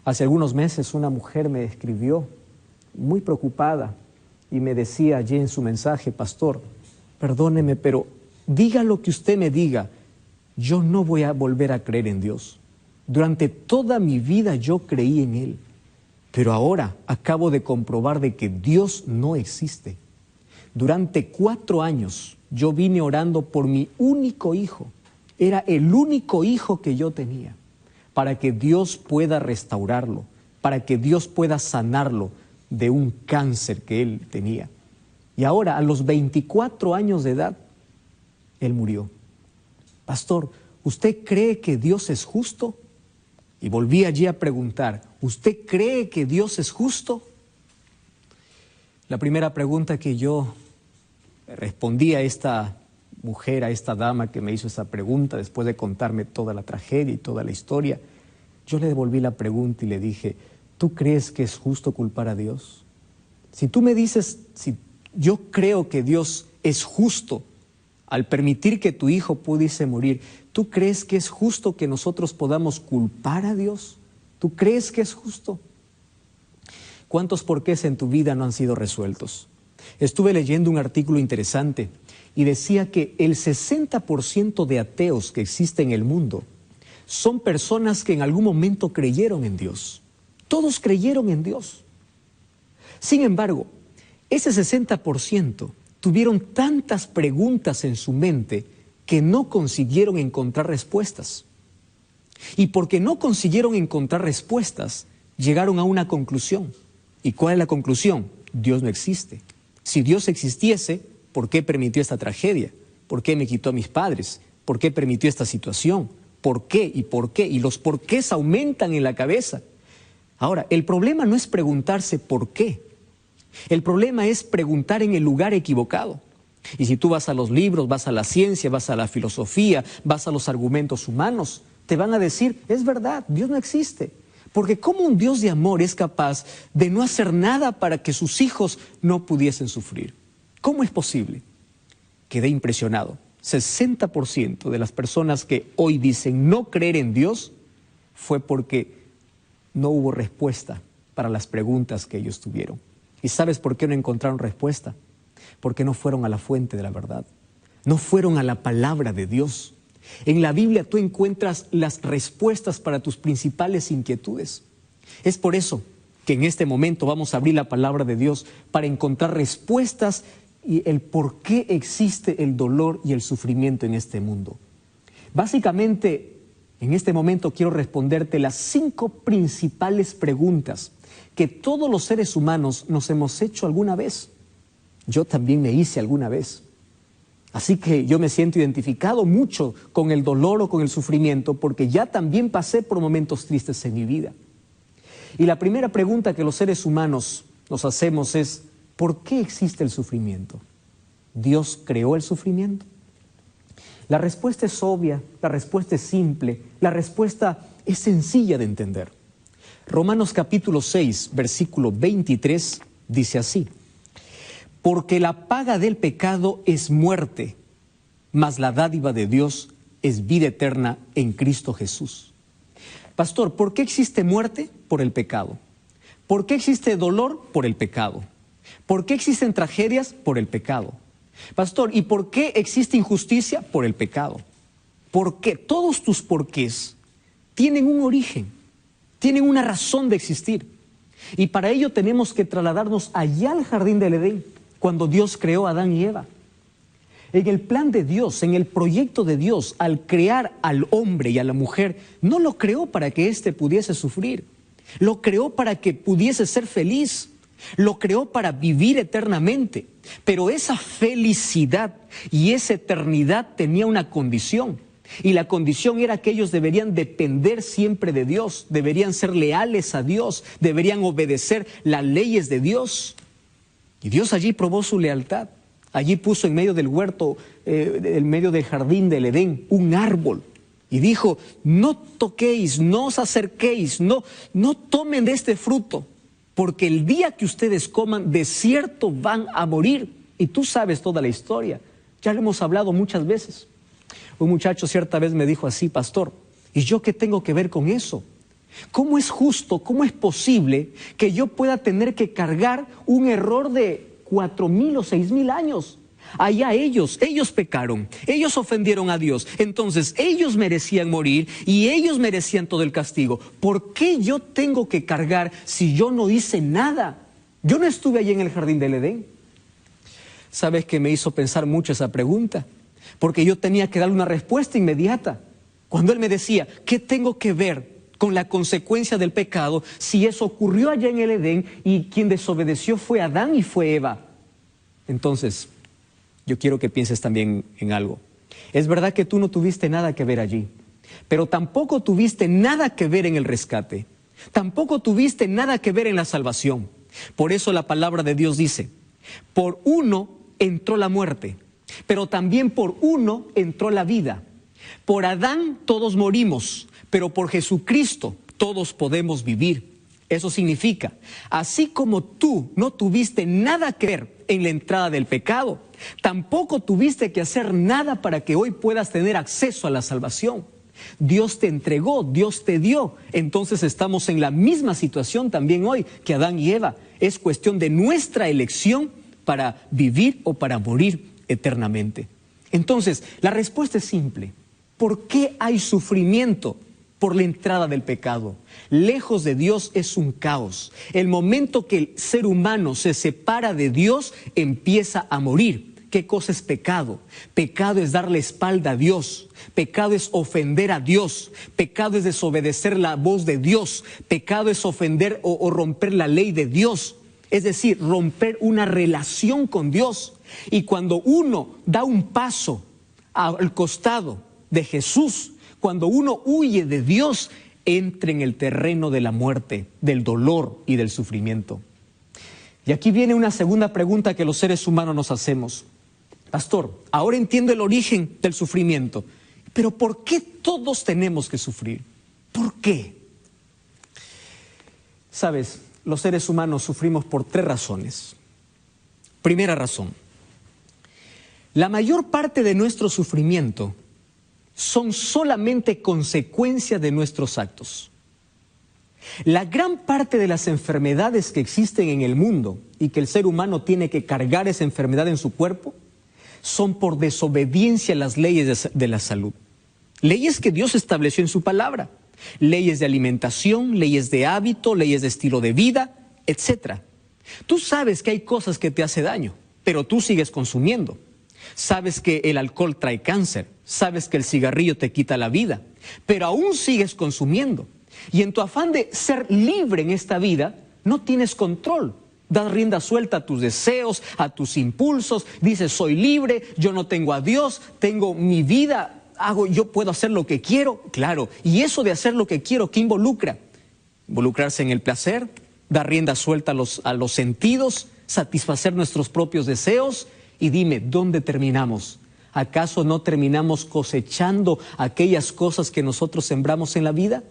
Hace algunos meses una mujer me escribió muy preocupada y me decía allí en su mensaje: pastor, perdóneme, pero diga lo que usted me diga, yo no voy a volver a creer en Dios. Durante toda mi vida yo creí en Él, pero ahora acabo de comprobar de que Dios no existe. Durante 4 años yo vine orando por mi único hijo. Era el único hijo que yo tenía, para que Dios pueda restaurarlo, para que Dios pueda sanarlo de un cáncer que él tenía. Y ahora, a los 24 años de edad, él murió. Pastor, ¿usted cree que Dios es justo? Y volví allí a preguntar, ¿usted cree que Dios es justo? La primera pregunta que yo respondí a esta mujer, a esta dama que me hizo esa pregunta, después de contarme toda la tragedia y toda la historia, yo le devolví la pregunta y le dije: ¿tú crees que es justo culpar a Dios? Si tú me dices, si yo creo que Dios es justo al permitir que tu hijo pudiese morir, ¿tú crees que es justo que nosotros podamos culpar a Dios? ¿Tú crees que es justo? ¿Cuántos porqués en tu vida no han sido resueltos? Estuve leyendo un artículo interesante y decía que el 60% de ateos que existe en el mundo son personas que en algún momento creyeron en Dios. Todos creyeron en Dios. Sin embargo, ese 60% tuvieron tantas preguntas en su mente que no consiguieron encontrar respuestas. Y porque no consiguieron encontrar respuestas, llegaron a una conclusión. ¿Y cuál es la conclusión? Dios no existe. Si Dios existiese, ¿por qué permitió esta tragedia? ¿Por qué me quitó a mis padres? ¿Por qué permitió esta situación? ¿Por qué y por qué? Y los porqués aumentan en la cabeza. Ahora, el problema no es preguntarse por qué. El problema es preguntar en el lugar equivocado. Y si tú vas a los libros, vas a la ciencia, vas a la filosofía, vas a los argumentos humanos, te van a decir: es verdad, Dios no existe. Porque ¿cómo un Dios de amor es capaz de no hacer nada para que sus hijos no pudiesen sufrir? ¿Cómo es posible? Quedé impresionado. 60% de las personas que hoy dicen no creer en Dios fue porque no hubo respuesta para las preguntas que ellos tuvieron. ¿Y sabes por qué no encontraron respuesta? Porque no fueron a la fuente de la verdad. No fueron a la palabra de Dios. En la Biblia tú encuentras las respuestas para tus principales inquietudes. Es por eso que en este momento vamos a abrir la palabra de Dios para encontrar respuestas y el por qué existe el dolor y el sufrimiento en este mundo. Básicamente, en este momento quiero responderte las 5 principales preguntas que todos los seres humanos nos hemos hecho alguna vez. Yo también me hice alguna vez. Así que yo me siento identificado mucho con el dolor o con el sufrimiento, porque ya también pasé por momentos tristes en mi vida. Y la primera pregunta que los seres humanos nos hacemos es: ¿por qué existe el sufrimiento? ¿Dios creó el sufrimiento? La respuesta es obvia, la respuesta es simple, la respuesta es sencilla de entender. Romanos capítulo 6, versículo 23, dice así: porque la paga del pecado es muerte, mas la dádiva de Dios es vida eterna en Cristo Jesús. Pastor, ¿por qué existe muerte? Por el pecado. ¿Por qué existe dolor? Por el pecado. ¿Por qué existen tragedias? Por el pecado. Pastor, ¿y por qué existe injusticia? Por el pecado. ¿Por qué? Todos tus porqués tienen un origen, tienen una razón de existir. Y para ello tenemos que trasladarnos allá al jardín del Edén, cuando Dios creó a Adán y Eva. En el plan de Dios, en el proyecto de Dios, al crear al hombre y a la mujer, no lo creó para que éste pudiese sufrir. Lo creó para que pudiese ser feliz. Lo creó para vivir eternamente. Pero esa felicidad y esa eternidad tenía una condición. Y la condición era que ellos deberían depender siempre de Dios, deberían ser leales a Dios, deberían obedecer las leyes de Dios. Y Dios allí probó su lealtad. Allí puso en medio del huerto, en medio del jardín del Edén, un árbol. Y dijo: no toquéis, no os acerquéis, no tomen de este fruto, porque el día que ustedes coman, de cierto van a morir. Y tú sabes toda la historia, ya lo hemos hablado muchas veces. Un muchacho cierta vez me dijo así: pastor, ¿y yo qué tengo que ver con eso? ¿Cómo es justo, cómo es posible que yo pueda tener que cargar un error de 4,000 o 6,000 años? Allá ellos pecaron, ellos ofendieron a Dios, entonces ellos merecían morir y ellos merecían todo el castigo. ¿Por qué yo tengo que cargar si yo no hice nada? Yo no estuve allí en el jardín del Edén. ¿Sabes qué me hizo pensar mucho esa pregunta? Porque yo tenía que darle una respuesta inmediata. Cuando él me decía, ¿qué tengo que ver con la consecuencia del pecado si eso ocurrió allá en el Edén y quien desobedeció fue Adán y fue Eva? Entonces, yo quiero que pienses también en algo. Es verdad que tú no tuviste nada que ver allí, pero tampoco tuviste nada que ver en el rescate. Tampoco tuviste nada que ver en la salvación. Por eso la palabra de Dios dice, por uno entró la muerte, pero también por uno entró la vida. Por Adán todos morimos, pero por Jesucristo todos podemos vivir. Eso significa, así como tú no tuviste nada que ver en la entrada del pecado, tampoco tuviste que hacer nada para que hoy puedas tener acceso a la salvación. Dios te entregó, Dios te dio. Entonces estamos en la misma situación también hoy que Adán y Eva. Es cuestión de nuestra elección para vivir o para morir eternamente. Entonces, la respuesta es simple. ¿Por qué hay sufrimiento? Por la entrada del pecado. Lejos de Dios es un caos. El momento que el ser humano se separa de Dios, empieza a morir. ¿Qué cosa es pecado? Pecado es darle espalda a Dios. Pecado es ofender a Dios. Pecado es desobedecer la voz de Dios. Pecado es ofender o romper la ley de Dios. Es decir, romper una relación con Dios. Y cuando uno da un paso al costado de Jesús, cuando uno huye de Dios, entra en el terreno de la muerte, del dolor y del sufrimiento. Y aquí viene una segunda pregunta que los seres humanos nos hacemos. Pastor, ahora entiendo el origen del sufrimiento, pero ¿por qué todos tenemos que sufrir? ¿Por qué? Sabes, los seres humanos sufrimos por 3 razones. Primera razón, la mayor parte de nuestro sufrimiento son solamente consecuencia de nuestros actos. La gran parte de las enfermedades que existen en el mundo y que el ser humano tiene que cargar esa enfermedad en su cuerpo son por desobediencia a las leyes de la salud. Leyes que Dios estableció en su palabra. Leyes de alimentación, leyes de hábito, leyes de estilo de vida, etc. Tú sabes que hay cosas que te hacen daño, pero tú sigues consumiendo. Sabes que el alcohol trae cáncer, sabes que el cigarrillo te quita la vida, pero aún sigues consumiendo. Y en tu afán de ser libre en esta vida, no tienes control. Das rienda suelta a tus deseos, a tus impulsos, dices soy libre, yo no tengo a Dios, tengo mi vida, yo puedo hacer lo que quiero. Claro, y eso de hacer lo que quiero, ¿qué involucra? Involucrarse en el placer, dar rienda suelta a los sentidos, satisfacer nuestros propios deseos. Y dime, ¿dónde terminamos? ¿Acaso no terminamos cosechando aquellas cosas que nosotros sembramos en la vida?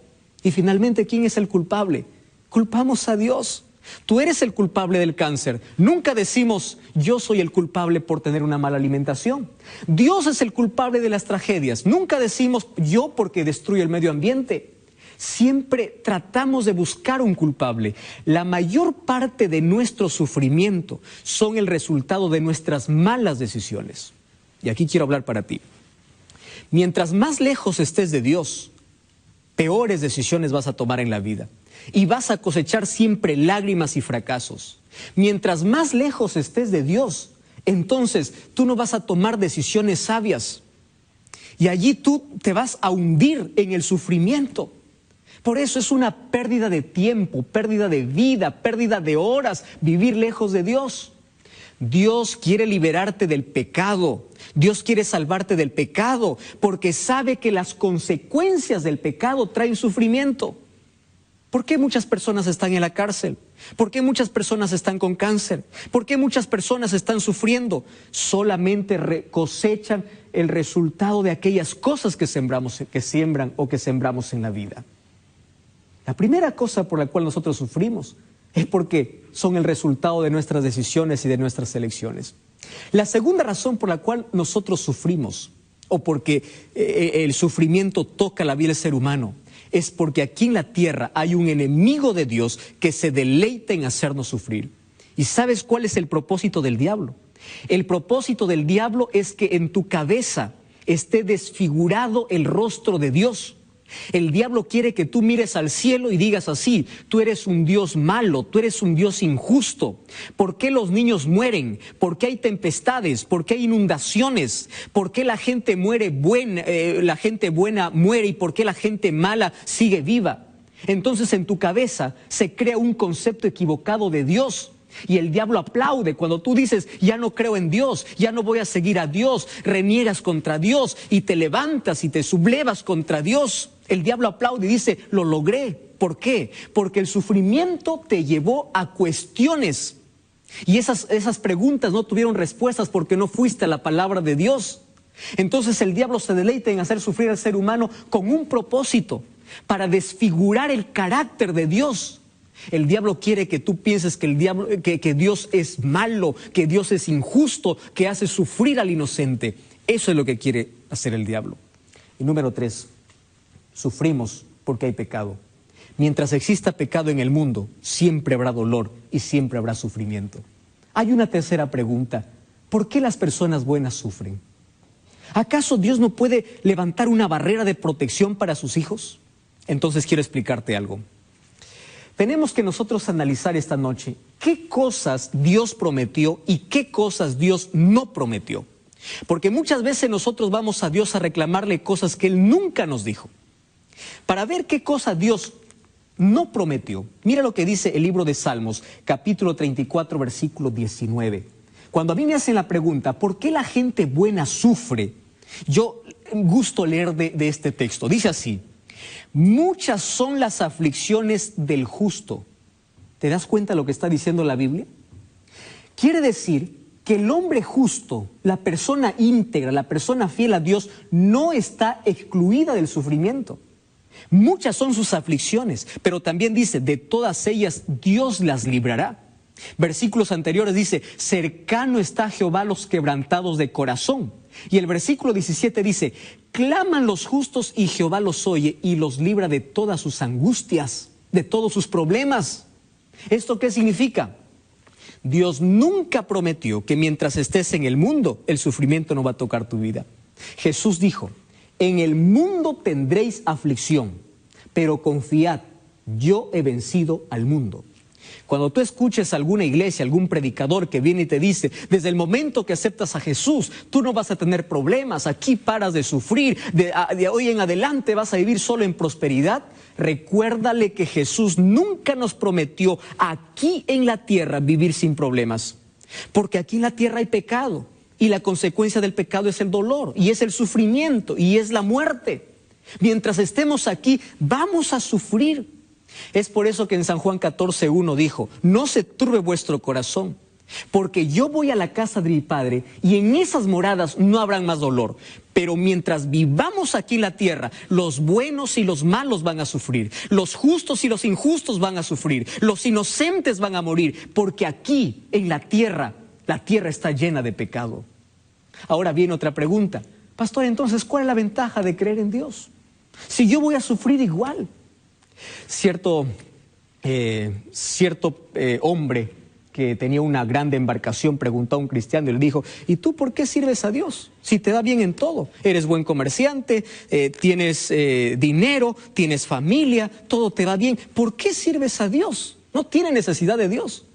Y finalmente, ¿quién es el culpable? Culpamos a Dios. Tú eres el culpable del cáncer. Nunca decimos, yo soy el culpable por tener una mala alimentación. Dios es el culpable de las tragedias. Nunca decimos, yo porque destruyo el medio ambiente. Siempre tratamos de buscar un culpable. La mayor parte de nuestro sufrimiento son el resultado de nuestras malas decisiones. Y aquí quiero hablar para ti. Mientras más lejos estés de Dios, peores decisiones vas a tomar en la vida. Y vas a cosechar siempre lágrimas y fracasos. Mientras más lejos estés de Dios, entonces tú no vas a tomar decisiones sabias. Y allí tú te vas a hundir en el sufrimiento. Por eso es una pérdida de tiempo, pérdida de vida, pérdida de horas, vivir lejos de Dios. Dios quiere liberarte del pecado. Dios quiere salvarte del pecado, porque sabe que las consecuencias del pecado traen sufrimiento. ¿Por qué muchas personas están en la cárcel? ¿Por qué muchas personas están con cáncer? ¿Por qué muchas personas están sufriendo? Solamente cosechan el resultado de aquellas cosas que siembran o que sembramos en la vida. La primera cosa por la cual nosotros sufrimos es porque son el resultado de nuestras decisiones y de nuestras elecciones. La segunda razón por la cual nosotros sufrimos, o porque el sufrimiento toca la vida del ser humano, es porque aquí en la tierra hay un enemigo de Dios que se deleita en hacernos sufrir. ¿Y sabes cuál es el propósito del diablo? El propósito del diablo es que en tu cabeza esté desfigurado el rostro de Dios. El diablo quiere que tú mires al cielo y digas así: tú eres un Dios malo, tú eres un Dios injusto. ¿Por qué los niños mueren? ¿Por qué hay tempestades? ¿Por qué hay inundaciones? ¿Por qué la gente la gente buena muere y por qué la gente mala sigue viva? Entonces en tu cabeza se crea un concepto equivocado de Dios. Y el diablo aplaude cuando tú dices: ya no creo en Dios, ya no voy a seguir a Dios, reniegas contra Dios y te levantas y te sublevas contra Dios. El diablo aplaude y dice: lo logré. ¿Por qué? Porque el sufrimiento te llevó a cuestiones y esas preguntas no tuvieron respuestas porque no fuiste a la palabra de Dios. Entonces el diablo se deleita en hacer sufrir al ser humano con un propósito: para desfigurar el carácter de Dios. El diablo quiere que tú pienses que Dios es malo, que Dios es injusto, que hace sufrir al inocente. Eso es lo que quiere hacer el diablo. Y número 3, sufrimos porque hay pecado. Mientras exista pecado en el mundo, siempre habrá dolor y siempre habrá sufrimiento. Hay una tercera pregunta: ¿por qué las personas buenas sufren? ¿Acaso Dios no puede levantar una barrera de protección para sus hijos? Entonces quiero explicarte algo. Tenemos que nosotros analizar esta noche qué cosas Dios prometió y qué cosas Dios no prometió. Porque muchas veces nosotros vamos a Dios a reclamarle cosas que Él nunca nos dijo. Para ver qué cosa Dios no prometió, mira lo que dice el libro de Salmos, capítulo 34, versículo 19. Cuando a mí me hacen la pregunta: ¿por qué la gente buena sufre? Yo gusto leer de este texto. Dice así: muchas son las aflicciones del justo. ¿Te das cuenta de lo que está diciendo la Biblia? Quiere decir que el hombre justo, la persona íntegra, la persona fiel a Dios, no está excluida del sufrimiento. Muchas son sus aflicciones, pero también dice: de todas ellas Dios las librará. Versículos anteriores dice: cercano está a Jehová los quebrantados de corazón. Y el versículo 17 dice: claman los justos y Jehová los oye y los libra de todas sus angustias, de todos sus problemas. ¿Esto qué significa? Dios nunca prometió que mientras estés en el mundo, el sufrimiento no va a tocar tu vida. Jesús dijo: en el mundo tendréis aflicción, pero confiad, yo he vencido al mundo. Cuando tú escuches a alguna iglesia, algún predicador que viene y te dice: desde el momento que aceptas a Jesús, tú no vas a tener problemas, aquí paras de sufrir, de hoy en adelante vas a vivir solo en prosperidad, recuérdale que Jesús nunca nos prometió aquí en la tierra vivir sin problemas. Porque aquí en la tierra hay pecado, y la consecuencia del pecado es el dolor, y es el sufrimiento, y es la muerte. Mientras estemos aquí, vamos a sufrir. Es por eso que en San Juan 14:1 dijo: no se turbe vuestro corazón, porque yo voy a la casa de mi Padre y en esas moradas no habrán más dolor. Pero mientras vivamos aquí en la tierra, los buenos y los malos van a sufrir, los justos y los injustos van a sufrir, los inocentes van a morir, porque aquí en la tierra está llena de pecado. Ahora viene otra pregunta: pastor, entonces, ¿cuál es la ventaja de creer en Dios? Si yo voy a sufrir igual. Cierto hombre que tenía una grande embarcación preguntó a un cristiano y le dijo: ¿y tú por qué sirves a Dios? Si te da bien en todo, eres buen comerciante, tienes dinero, tienes familia, todo te va bien, ¿por qué sirves a Dios? No tiene necesidad de Dios.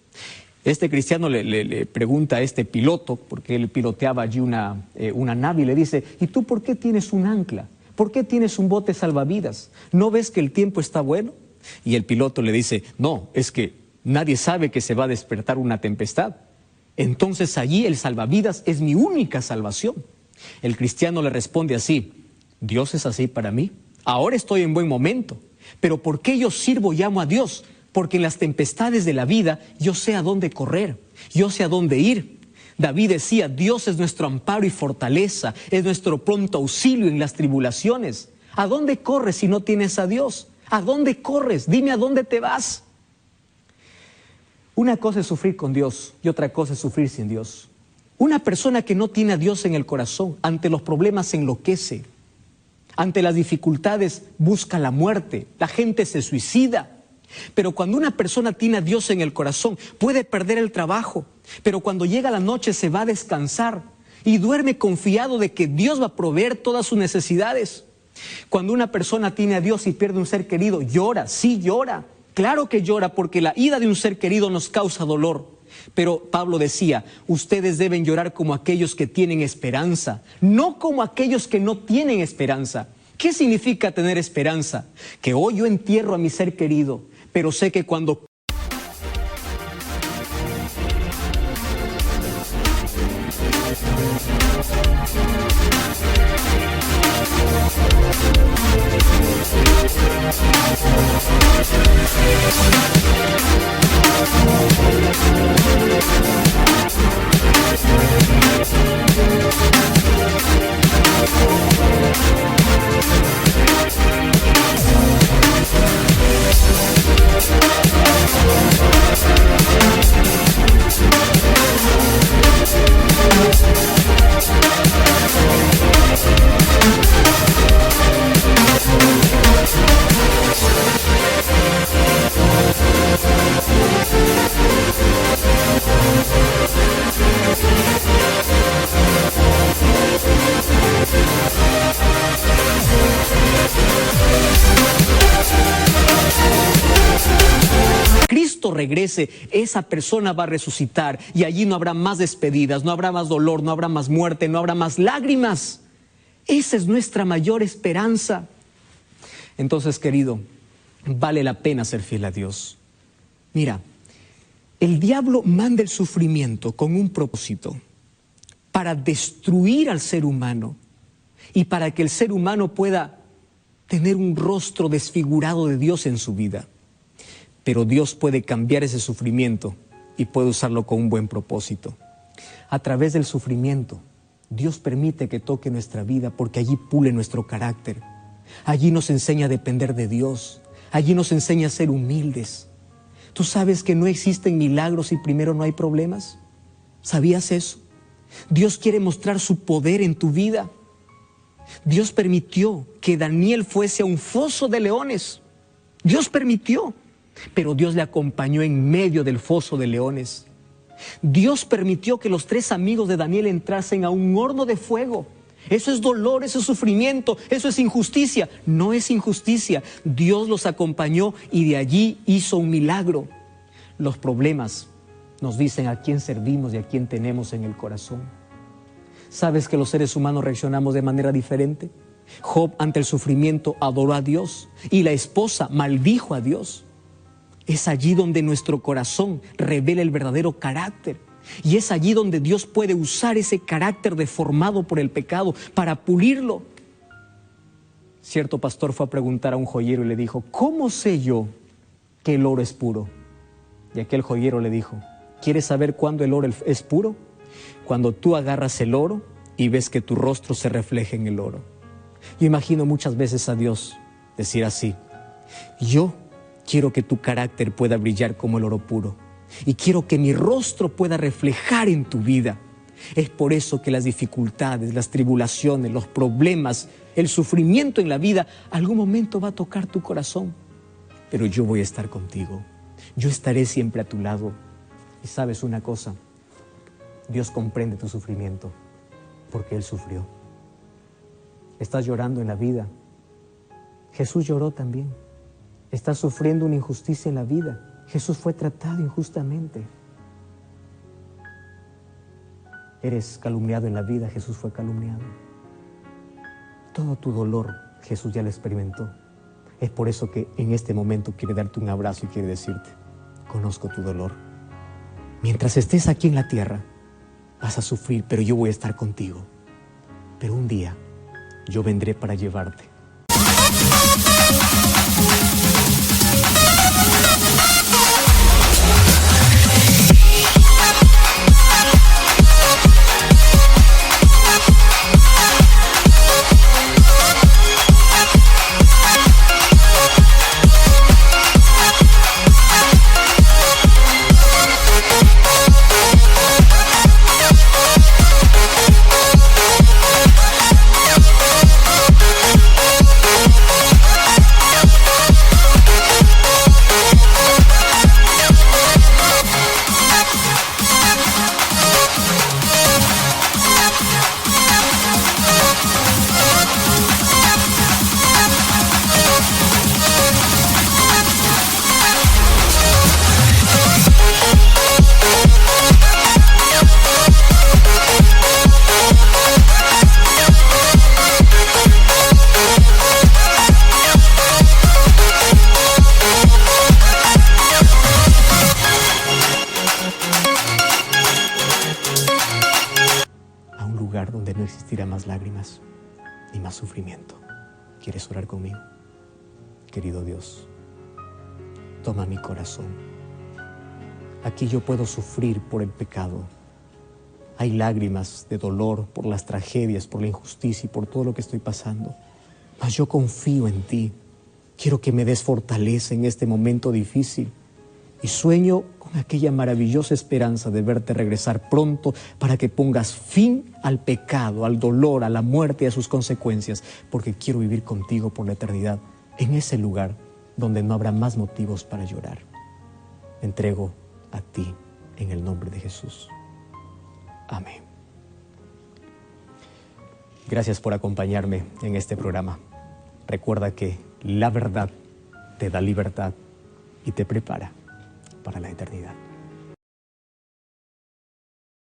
Este cristiano le pregunta a este piloto, porque él piloteaba allí una nave, y le dice: ¿y tú por qué tienes un ancla? ¿Por qué tienes un bote salvavidas? ¿No ves que el tiempo está bueno? Y el piloto le dice: no, es que nadie sabe que se va a despertar una tempestad. Entonces allí el salvavidas es mi única salvación. El cristiano le responde así: Dios es así para mí. Ahora estoy en buen momento. Pero ¿por qué yo sirvo y amo a Dios? Porque en las tempestades de la vida yo sé a dónde correr, yo sé a dónde ir. David decía: Dios es nuestro amparo y fortaleza, es nuestro pronto auxilio en las tribulaciones. ¿A dónde corres si no tienes a Dios? ¿A dónde corres? Dime a dónde te vas. Una cosa es sufrir con Dios y otra cosa es sufrir sin Dios. Una persona que no tiene a Dios en el corazón, ante los problemas se enloquece. Ante las dificultades busca la muerte, la gente se suicida. Pero cuando una persona tiene a Dios en el corazón, puede perder el trabajo, pero cuando llega la noche se va a descansar y duerme confiado de que Dios va a proveer todas sus necesidades. Cuando una persona tiene a Dios y pierde un ser querido, llora, sí llora. Claro que llora, porque la ida de un ser querido nos causa dolor. Pero Pablo decía, ustedes deben llorar como aquellos que tienen esperanza, no como aquellos que no tienen esperanza. ¿Qué significa tener esperanza? Que hoy yo entierro a mi ser querido, pero sé que cuando Cristo regrese, esa persona va a resucitar y allí no habrá más despedidas, no habrá más dolor, no habrá más muerte, no habrá más lágrimas. Esa es nuestra mayor esperanza. Entonces, querido, vale la pena ser fiel a Dios. Mira, el diablo manda el sufrimiento con un propósito, para destruir al ser humano y para que el ser humano pueda tener un rostro desfigurado de Dios en su vida. Pero Dios puede cambiar ese sufrimiento y puede usarlo con un buen propósito. A través del sufrimiento, Dios permite que toque nuestra vida porque allí pule nuestro carácter. Allí nos enseña a depender de Dios. Allí nos enseña a ser humildes. ¿Tú sabes que no existen milagros si primero no hay problemas? ¿Sabías eso? Dios quiere mostrar su poder en tu vida. Dios permitió que Daniel fuese a un foso de leones. Dios permitió, pero Dios le acompañó en medio del foso de leones. Dios permitió que los 3 amigos de Daniel entrasen a un horno de fuego. Eso es dolor, eso es sufrimiento, eso es injusticia. No es injusticia. Dios los acompañó y de allí hizo un milagro. Los problemas nos dicen a quién servimos y a quién tenemos en el corazón. ¿Sabes que los seres humanos reaccionamos de manera diferente? Job, ante el sufrimiento, adoró a Dios y la esposa maldijo a Dios. Es allí donde nuestro corazón revela el verdadero carácter. Y es allí donde Dios puede usar ese carácter deformado por el pecado para pulirlo. Cierto pastor fue a preguntar a un joyero y le dijo, ¿cómo sé yo que el oro es puro? Y aquel joyero le dijo, ¿quieres saber cuándo el oro es puro? Cuando tú agarras el oro y ves que tu rostro se refleja en el oro. Yo imagino muchas veces a Dios decir así, yo quiero que tu carácter pueda brillar como el oro puro y quiero que mi rostro pueda reflejar en tu vida. Es por eso que las dificultades, las tribulaciones, los problemas, el sufrimiento en la vida, algún momento va a tocar tu corazón. Pero yo voy a estar contigo. Yo estaré siempre a tu lado. Y sabes una cosa, Dios comprende tu sufrimiento porque Él sufrió. Estás llorando en la vida. Jesús lloró también. Estás sufriendo una injusticia en la vida. Jesús fue tratado injustamente. Eres calumniado en la vida, Jesús fue calumniado. Todo tu dolor, Jesús ya lo experimentó. Es por eso que en este momento quiere darte un abrazo y quiere decirte, conozco tu dolor. Mientras estés aquí en la tierra, vas a sufrir, pero yo voy a estar contigo. Pero un día, yo vendré para llevarte. existirá más lágrimas ni más sufrimiento. ¿Quieres orar conmigo? Querido Dios, toma mi corazón. Aquí yo puedo sufrir por el pecado. Hay lágrimas de dolor por las tragedias, por la injusticia y por todo lo que estoy pasando. Mas yo confío en ti. Quiero que me des fortaleza en este momento difícil. Y sueño con aquella maravillosa esperanza de verte regresar pronto para que pongas fin al pecado, al dolor, a la muerte y a sus consecuencias, porque quiero vivir contigo por la eternidad en ese lugar donde no habrá más motivos para llorar. Me entrego a ti en el nombre de Jesús. Amén. Gracias por acompañarme en este programa. Recuerda que la verdad te da libertad y te prepara para la eternidad.